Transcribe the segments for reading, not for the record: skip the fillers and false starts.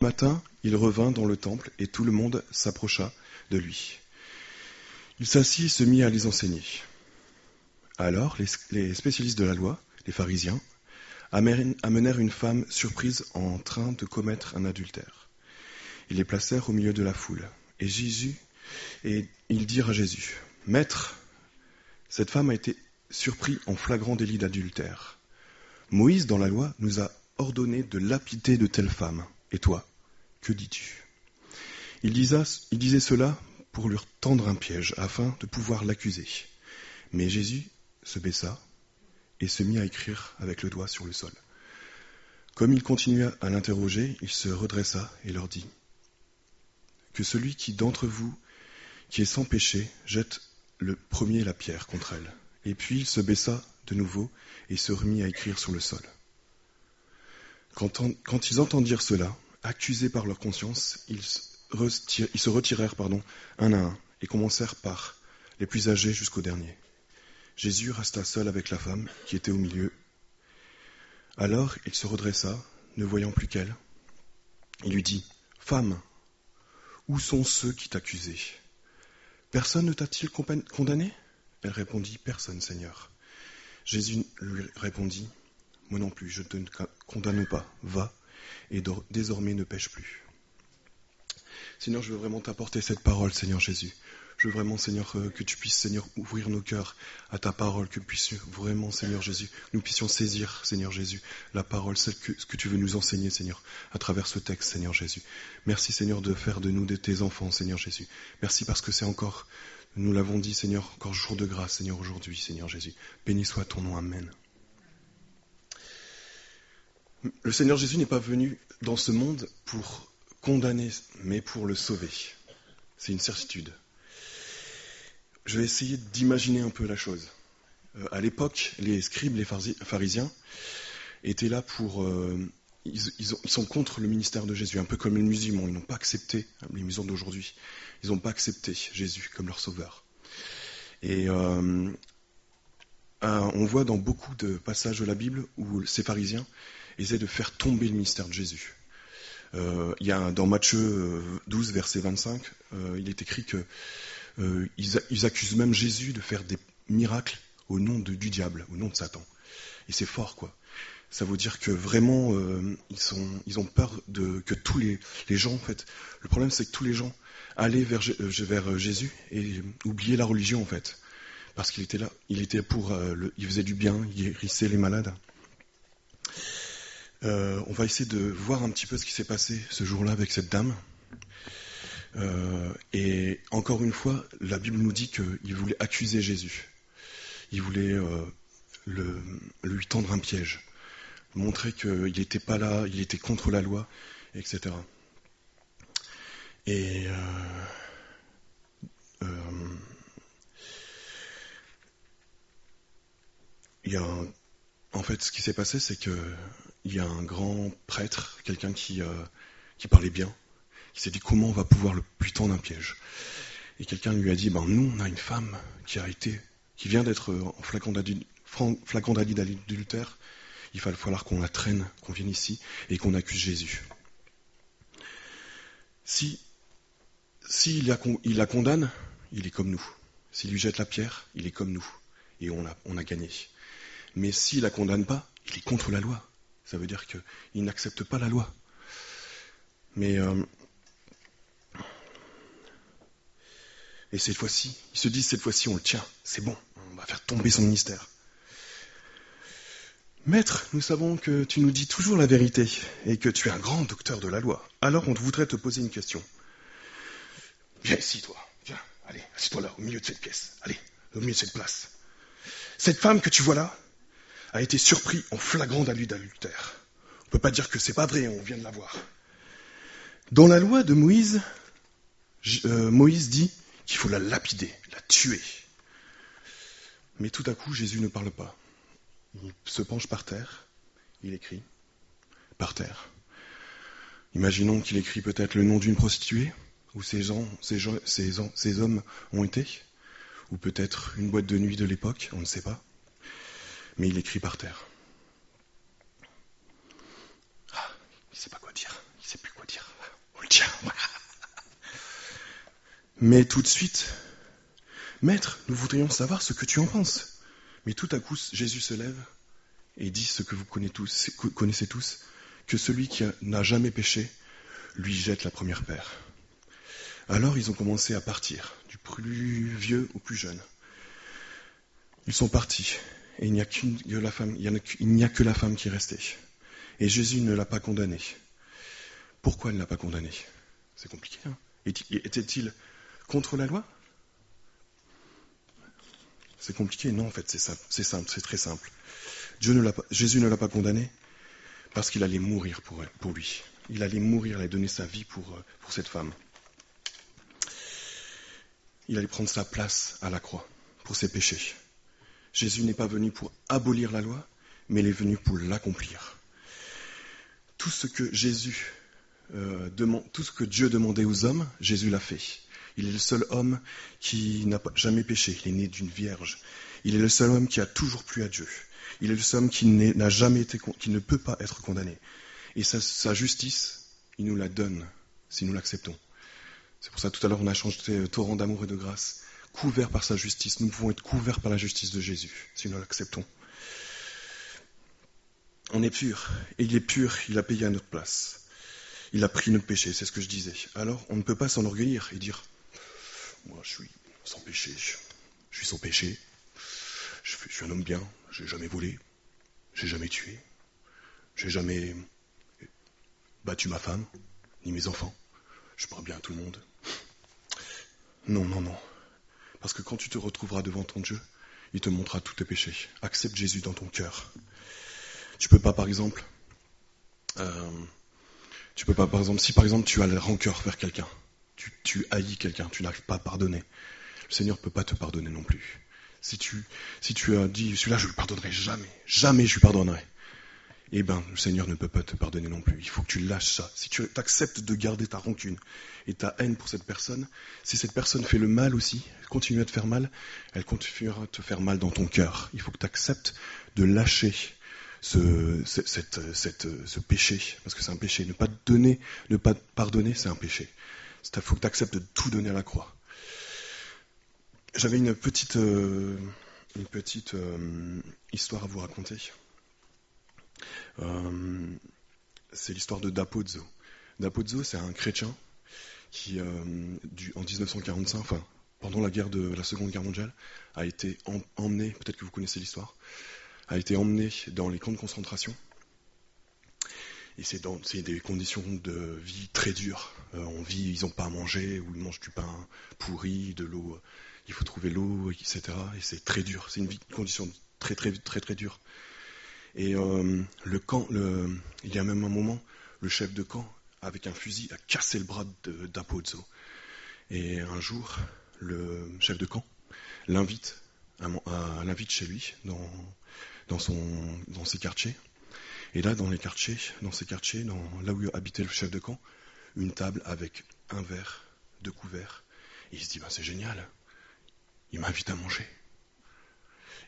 Le matin, il revint dans le temple et tout le monde s'approcha de lui. Il s'assit et se mit à les enseigner. Alors les spécialistes de la loi, les pharisiens, amenèrent une femme surprise en train de commettre un adultère. Ils les placèrent au milieu de la foule. Et ils dirent à Jésus, « Maître, cette femme a été surprise en flagrant délit d'adultère. Moïse, dans la loi, nous a ordonné de lapider de telles femmes. Et toi, que dis-tu » Il disait cela pour lui tendre un piège, afin de pouvoir l'accuser. Mais Jésus se baissa et se mit à écrire avec le doigt sur le sol. Comme il continua à l'interroger, il se redressa et leur dit, « Que celui qui d'entre vous, qui est sans péché, jette le premier la pierre contre elle. » Et puis il se baissa de nouveau et se remit à écrire sur le sol. Quand ils entendirent cela, accusés par leur conscience, ils se retirèrent un à un et commencèrent par les plus âgés jusqu'au dernier. Jésus resta seul avec la femme qui était au milieu. Alors il se redressa, ne voyant plus qu'elle. Il lui dit, « Femme, où sont ceux qui t'accusaient ? Personne ne t'a-t-il condamné ?» Elle répondit, « Personne, Seigneur. » Jésus lui répondit, « Moi non plus, je ne te condamne pas. Va, et désormais ne pêche plus. » Seigneur, je veux vraiment t'apporter cette parole, Seigneur Jésus. Je veux vraiment, Seigneur, que tu puisses, Seigneur, ouvrir nos cœurs à ta parole, que puissions vraiment, Seigneur Jésus, nous puissions saisir, Seigneur Jésus, la parole, ce que tu veux nous enseigner, Seigneur, à travers ce texte, Seigneur Jésus. Merci, Seigneur, de faire de nous de tes enfants, Seigneur Jésus. Merci parce que c'est encore, nous l'avons dit, Seigneur, encore jour de grâce, Seigneur, aujourd'hui, Seigneur Jésus. Béni soit ton nom, Amen. Le Seigneur Jésus n'est pas venu dans ce monde pour condamner, mais pour le sauver. C'est une certitude. Je vais essayer d'imaginer un peu la chose. À l'époque, les scribes, les pharisiens, étaient là pour... ils sont contre le ministère de Jésus, un peu comme les musulmans. Ils n'ont pas accepté, les musulmans d'aujourd'hui, ils n'ont pas accepté Jésus comme leur sauveur. Et on voit dans beaucoup de passages de la Bible où ces pharisiens essaient de faire tomber le ministère de Jésus. Il y a dans Matthieu 12, verset 25, il est écrit que ils accusent même Jésus de faire des miracles au nom du diable, au nom de Satan. Et c'est fort, quoi. Ça veut dire que vraiment, ils ont peur que tous les gens, en fait... Le problème, c'est que tous les gens allaient vers Jésus et oubliaient la religion, en fait. Parce qu'il était là, il faisait du bien, il guérissait les malades. On va essayer de voir un petit peu ce qui s'est passé ce jour-là avec cette dame. Et encore une fois, la Bible nous dit qu'il voulait accuser Jésus. Il voulait lui tendre un piège, montrer qu'il n'était pas là, il était contre la loi, etc. Et en fait, ce qui s'est passé, c'est qu'il y a un grand prêtre, quelqu'un qui parlait bien, qui s'est dit comment on va pouvoir lui tendre un piège. Et quelqu'un lui a dit, nous, on a une femme qui vient d'être en flagrant délit d'adultère. Il va falloir qu'on la traîne, qu'on vienne ici et qu'on accuse Jésus. S'il la condamne, il est comme nous. S'il lui jette la pierre, il est comme nous. Et on a gagné. Mais s'il la condamne pas, il est contre la loi. Ça veut dire qu'il n'accepte pas la loi. Mais et cette fois-ci, ils se disent cette fois-ci on le tient, c'est bon, on va faire tomber son ministère. Maître, nous savons que tu nous dis toujours la vérité et que tu es un grand docteur de la loi. Alors on voudrait te poser une question. Viens ici toi, viens, allez, assieds-toi là, au milieu de cette pièce, allez, au milieu de cette place. Cette femme que tu vois là a été surprise en flagrant délit d'adultère. On ne peut pas dire que c'est pas vrai, on vient de la voir. Dans la loi de Moïse, Moïse dit qu'il faut la lapider, la tuer. Mais tout à coup, Jésus ne parle pas. Il se penche par terre, il écrit, par terre. Imaginons qu'il écrit peut-être le nom d'une prostituée, où ces hommes ont été, ou peut-être une boîte de nuit de l'époque, on ne sait pas. Mais il écrit par terre. Il ne sait pas quoi dire, il ne sait plus quoi dire. tiens. Mais tout de suite, Maître, nous voudrions savoir ce que tu en penses. Mais tout à coup, Jésus se lève et dit ce que vous connaissez tous, que celui qui n'a jamais péché lui jette la première pierre. Alors ils ont commencé à partir, du plus vieux au plus jeune. Ils sont partis, et il n'y a que la femme qui est restée. Et Jésus ne l'a pas condamnée. Pourquoi il ne l'a pas condamnée? C'est compliqué, hein? Était-il contre la loi? C'est compliqué? Non, en fait, c'est simple, c'est très simple. Jésus ne l'a pas condamnée parce qu'il allait mourir pour lui. Il allait mourir, il allait donner sa vie pour cette femme. Il allait prendre sa place à la croix pour ses péchés. Jésus n'est pas venu pour abolir la loi, mais il est venu pour l'accomplir. Tout ce que tout ce que Dieu demandait aux hommes, Jésus l'a fait. Il est le seul homme qui n'a jamais péché. Il est né d'une vierge. Il est le seul homme qui a toujours plu à Dieu. Il est le seul homme qui ne peut pas être condamné. Et sa justice, il nous la donne si nous l'acceptons. C'est pour ça tout à l'heure on a chanté torrent d'amour et de grâce. Couverts par sa justice, nous pouvons être couverts par la justice de Jésus si nous l'acceptons. On est pur, et il est pur, il a payé à notre place. Il a pris notre péché, c'est ce que je disais. Alors on ne peut pas s'enorgueillir et dire moi je suis sans péché, je suis sans péché, je suis un homme bien, j'ai jamais volé, j'ai jamais tué, j'ai jamais battu ma femme, ni mes enfants, je parle bien à tout le monde. Non. Parce que quand tu te retrouveras devant ton Dieu, il te montrera tous tes péchés. Accepte Jésus dans ton cœur. Tu peux pas par exemple, si par exemple tu as la rancœur vers quelqu'un, tu haïs quelqu'un, tu n'arrives pas à pardonner, le Seigneur ne peut pas te pardonner non plus. Si tu as dit, celui-là je ne lui pardonnerai jamais je lui pardonnerai, eh bien le Seigneur ne peut pas te pardonner non plus. Il faut que tu lâches ça. Si tu acceptes de garder ta rancune et ta haine pour cette personne, si cette personne fait le mal aussi, continue à te faire mal, elle continuera à te faire mal dans ton cœur. Il faut que tu acceptes de lâcher ce péché, parce que c'est un péché. Ne pas pardonner, c'est un péché. Il faut que tu acceptes de tout donner à la croix. J'avais une petite histoire à vous raconter. C'est l'histoire de Da Pozzo. Da Pozzo, c'est un chrétien qui, en 1945, enfin, pendant la Seconde Guerre mondiale, a été emmené, peut-être que vous connaissez l'histoire, a été emmené dans les camps de concentration. Et c'est des conditions de vie très dures. Ils n'ont pas à manger, ou ils mangent du pain pourri, de l'eau. Il faut trouver l'eau, etc. Et c'est très dur. C'est une condition très, très, très, très dure. Et il y a même un moment, le chef de camp, avec un fusil, a cassé le bras de Da Pozzo. Et un jour, le chef de camp l'invite chez lui, dans ses quartiers. Et là, dans ces quartiers, là où habitait le chef de camp, une table avec un verre, 2 couverts. Et il se dit, c'est génial, il m'invite à manger.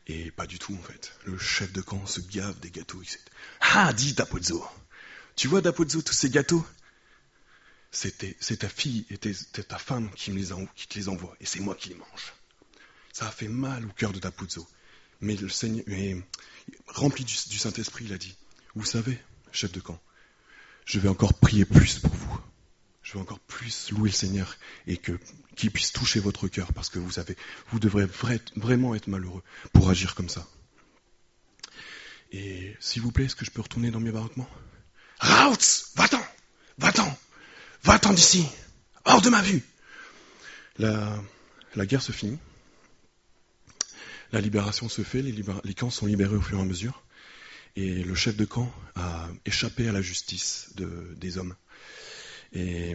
Et pas du tout, en fait. Le chef de camp se gave des gâteaux. Dis Da Pozzo, tu vois Da Pozzo, tous ces gâteaux, c'est ta fille et ta femme qui te les envoie, et c'est moi qui les mange. Ça a fait mal au cœur de Da Pozzo. Mais le Seigneur, rempli du Saint-Esprit, il a dit, vous savez, chef de camp, je vais encore prier plus pour vous. Je vais encore plus louer le Seigneur et qu'il puisse toucher votre cœur, parce que vous devrez vraiment être malheureux pour agir comme ça. Et s'il vous plaît, est-ce que je peux retourner dans mes baraquements? Raoutz, va-t'en d'ici, hors de ma vue. La guerre se finit, la libération se fait, les camps sont libérés au fur et à mesure, et le chef de camp a échappé à la justice des hommes. Et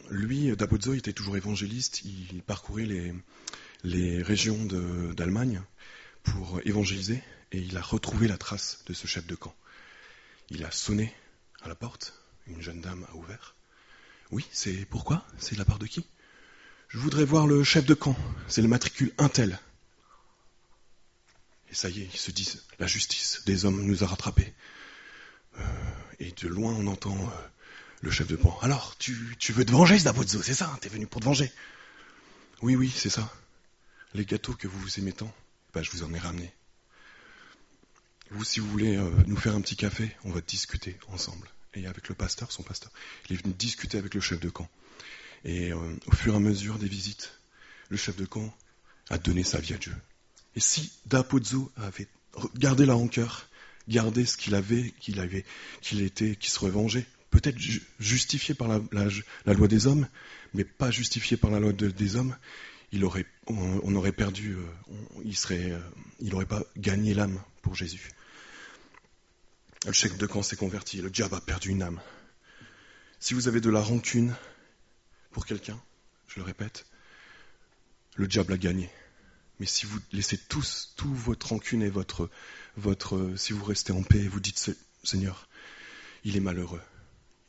lui, Da Pozzo, était toujours évangéliste, il parcourait les régions d'Allemagne pour évangéliser, et il a retrouvé la trace de ce chef de camp. Il a sonné à la porte, une jeune dame a ouvert. Oui, c'est pourquoi? C'est de la part de qui? Je voudrais voir le chef de camp, c'est le matricule untel. Et ça y est, ils se disent, la justice des hommes nous a rattrapés. Et de loin, on entend Le chef de pan. Alors, tu veux te venger, Sdabozo, c'est ça, t'es venu pour te venger. Oui, c'est ça. Les gâteaux que vous aimez tant, je vous en ai ramené. Vous, si vous voulez nous faire un petit café, on va discuter ensemble. Et avec le pasteur, son pasteur, il est venu discuter avec le chef de camp. Et au fur et à mesure des visites, le chef de camp a donné sa vie à Dieu. Et si Dapozo avait gardé la rancœur, gardé ce qu'il était, qui se revengeait, peut-être justifié par la loi des hommes, mais pas justifié par la loi des hommes, on aurait perdu, il n'aurait pas gagné l'âme pour Jésus. Le chef de camp s'est converti, le diable a perdu une âme. Si vous avez de la rancune pour quelqu'un, je le répète, le diable a gagné. Mais si vous laissez tout votre rancune et si vous restez en paix et vous dites, Seigneur, il est malheureux,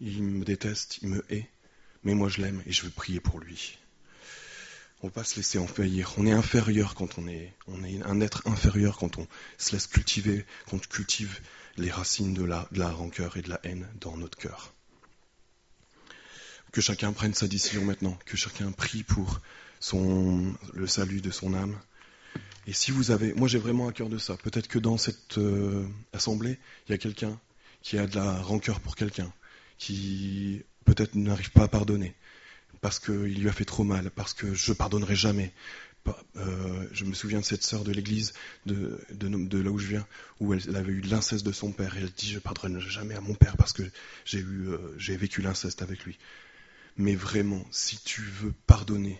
il me déteste, il me hait, mais moi je l'aime et je veux prier pour lui. On ne va pas se laisser envahir. On est inférieur quand on est un être inférieur quand on se laisse cultiver, quand on cultive les racines de la rancœur et de la haine dans notre cœur. Que chacun prenne sa décision maintenant, que chacun prie pour le salut de son âme. Et si vous avez, moi j'ai vraiment à cœur de ça, peut-être que dans cette assemblée, il y a quelqu'un qui a de la rancœur pour quelqu'un, qui peut-être n'arrive pas à pardonner, parce qu'il lui a fait trop mal, parce que je pardonnerai jamais. Je me souviens de cette sœur de l'église, de là où je viens, où elle avait eu de l'inceste de son père, et elle dit, je pardonnerai jamais à mon père, parce que j'ai vécu l'inceste avec lui. Mais vraiment, si tu veux pardonner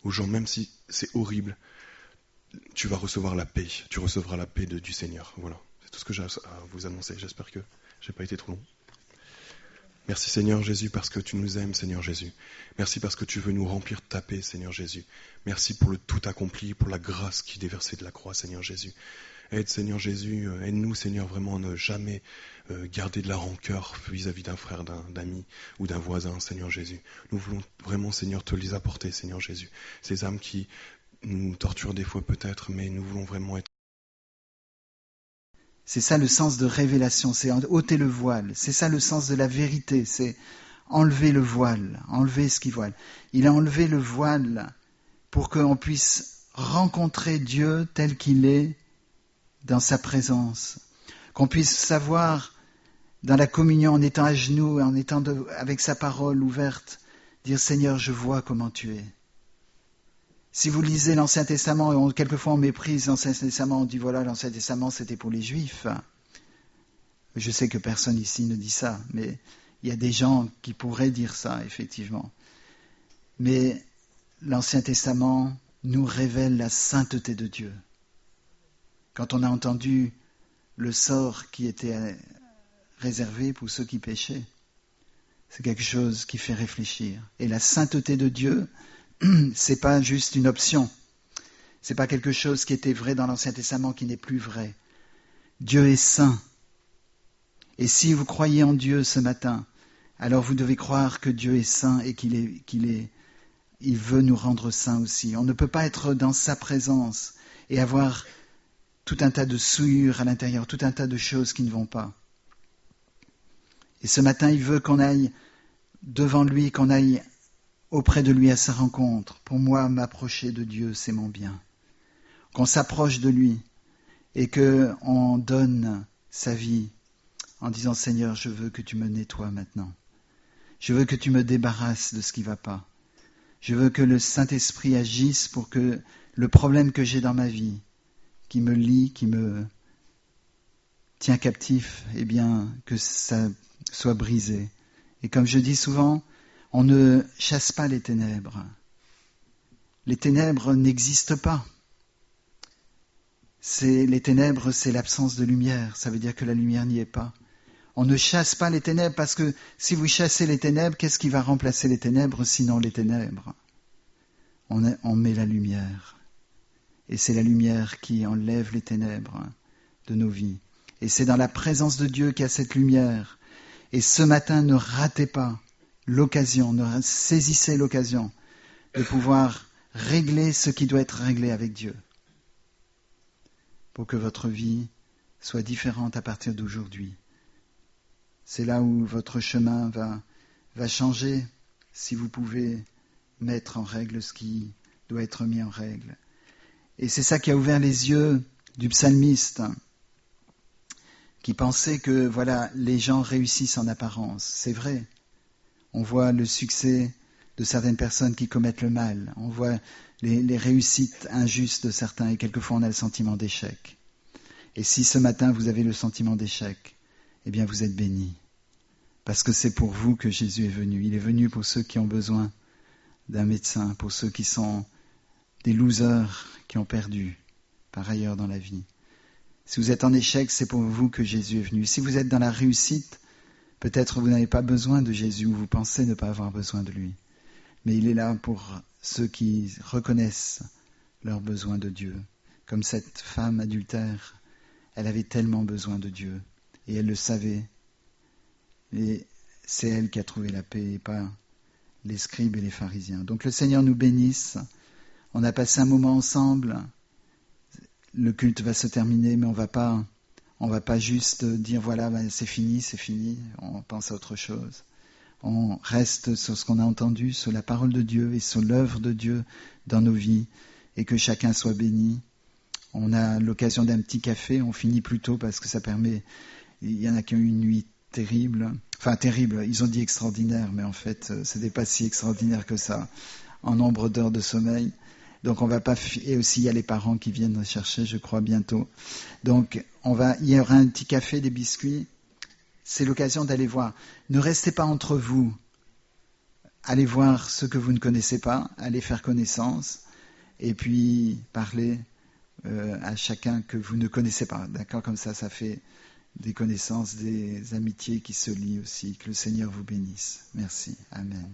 aux gens, même si c'est horrible, tu vas recevoir la paix. Tu recevras la paix du Seigneur. Voilà, c'est tout ce que j'ai à vous annoncer. J'espère que je n'ai pas été trop long. Merci Seigneur Jésus parce que tu nous aimes, Seigneur Jésus. Merci parce que tu veux nous remplir de ta paix, Seigneur Jésus. Merci pour le tout accompli, pour la grâce qui est déversée de la croix, Seigneur Jésus. Aide, Seigneur Jésus, aide-nous, Seigneur, vraiment à ne jamais garder de la rancœur vis-à-vis d'un frère, d'un ami ou d'un voisin, Seigneur Jésus. Nous voulons vraiment, Seigneur, te les apporter, Seigneur Jésus. Ces âmes qui nous torturent des fois peut-être, mais nous voulons vraiment être... C'est ça le sens de révélation, c'est ôter le voile. C'est ça le sens de la vérité, c'est enlever le voile, enlever ce qui voile. Il a enlevé le voile pour qu'on puisse rencontrer Dieu tel qu'il est dans sa présence. Qu'on puisse savoir dans la communion, en étant à genoux, en étant avec sa parole ouverte, dire Seigneur, je vois comment tu es. Si vous lisez l'Ancien Testament, et quelquefois on méprise l'Ancien Testament, on dit voilà, l'Ancien Testament c'était pour les Juifs. Je sais que personne ici ne dit ça, mais il y a des gens qui pourraient dire ça, effectivement. Mais l'Ancien Testament nous révèle la sainteté de Dieu. Quand on a entendu le sort qui était réservé pour ceux qui péchaient, c'est quelque chose qui fait réfléchir. Et la sainteté de Dieu, c'est pas juste une option. C'est pas quelque chose qui était vrai dans l'Ancien Testament qui n'est plus vrai. Dieu est saint. Et si vous croyez en Dieu ce matin, alors vous devez croire que Dieu est saint et il veut nous rendre saints aussi. On ne peut pas être dans sa présence et avoir tout un tas de souillures à l'intérieur, tout un tas de choses qui ne vont pas. Et ce matin, il veut qu'on aille devant lui, qu'on aille auprès de lui à sa rencontre. Pour moi, m'approcher de Dieu, c'est mon bien. Qu'on s'approche de lui et qu'on donne sa vie en disant « Seigneur, je veux que tu me nettoies maintenant. Je veux que tu me débarrasses de ce qui ne va pas. Je veux que le Saint-Esprit agisse pour que le problème que j'ai dans ma vie, qui me lie, qui me tient captif, eh bien, que ça soit brisé. Et comme je dis souvent, on ne chasse pas les ténèbres. Les ténèbres n'existent pas. Les ténèbres, c'est l'absence de lumière. Ça veut dire que la lumière n'y est pas. On ne chasse pas les ténèbres parce que si vous chassez les ténèbres, qu'est-ce qui va remplacer les ténèbres sinon les ténèbres ? On met la lumière. Et c'est la lumière qui enlève les ténèbres de nos vies. Et c'est dans la présence de Dieu qu'il y a cette lumière. Et ce matin, ne ratez pas l'occasion, saisissez l'occasion de pouvoir régler ce qui doit être réglé avec Dieu pour que votre vie soit différente à partir d'aujourd'hui. C'est là où votre chemin va va changer si vous pouvez mettre en règle ce qui doit être mis en règle. Et c'est ça qui a ouvert les yeux du psalmiste, qui pensait que voilà, les gens réussissent en apparence. C'est vrai. On voit le succès de certaines personnes qui commettent le mal. On voit les réussites injustes de certains et quelquefois on a le sentiment d'échec. Et si ce matin vous avez le sentiment d'échec, eh bien vous êtes bénis. Parce que c'est pour vous que Jésus est venu. Il est venu pour ceux qui ont besoin d'un médecin, pour ceux qui sont des losers, qui ont perdu par ailleurs dans la vie. Si vous êtes en échec, c'est pour vous que Jésus est venu. Si vous êtes dans la réussite, peut-être vous n'avez pas besoin de Jésus ou vous pensez ne pas avoir besoin de lui. Mais il est là pour ceux qui reconnaissent leur besoin de Dieu. Comme cette femme adultère, elle avait tellement besoin de Dieu et elle le savait. Et c'est elle qui a trouvé la paix et pas les scribes et les pharisiens. Donc le Seigneur nous bénisse. On a passé un moment ensemble. Le culte va se terminer, mais on va pas juste dire voilà, c'est fini. On pense à autre chose. On reste sur ce qu'on a entendu, sur la parole de Dieu et sur l'œuvre de Dieu dans nos vies, et que chacun soit béni. On a l'occasion d'un petit café, on finit plus tôt parce que ça permet. Il y en a qui ont eu une nuit terrible. Enfin terrible, ils ont dit extraordinaire, mais en fait, c'était pas si extraordinaire que ça, en nombre d'heures de sommeil. Donc on va pas et aussi il y a les parents qui viennent chercher, je crois bientôt. Donc il y aura un petit café, des biscuits. C'est l'occasion d'aller voir. Ne restez pas entre vous. Allez voir ceux que vous ne connaissez pas, allez faire connaissance et puis parlez à chacun que vous ne connaissez pas. D'accord, comme ça fait des connaissances, des amitiés qui se lient aussi. Que le Seigneur vous bénisse. Merci. Amen.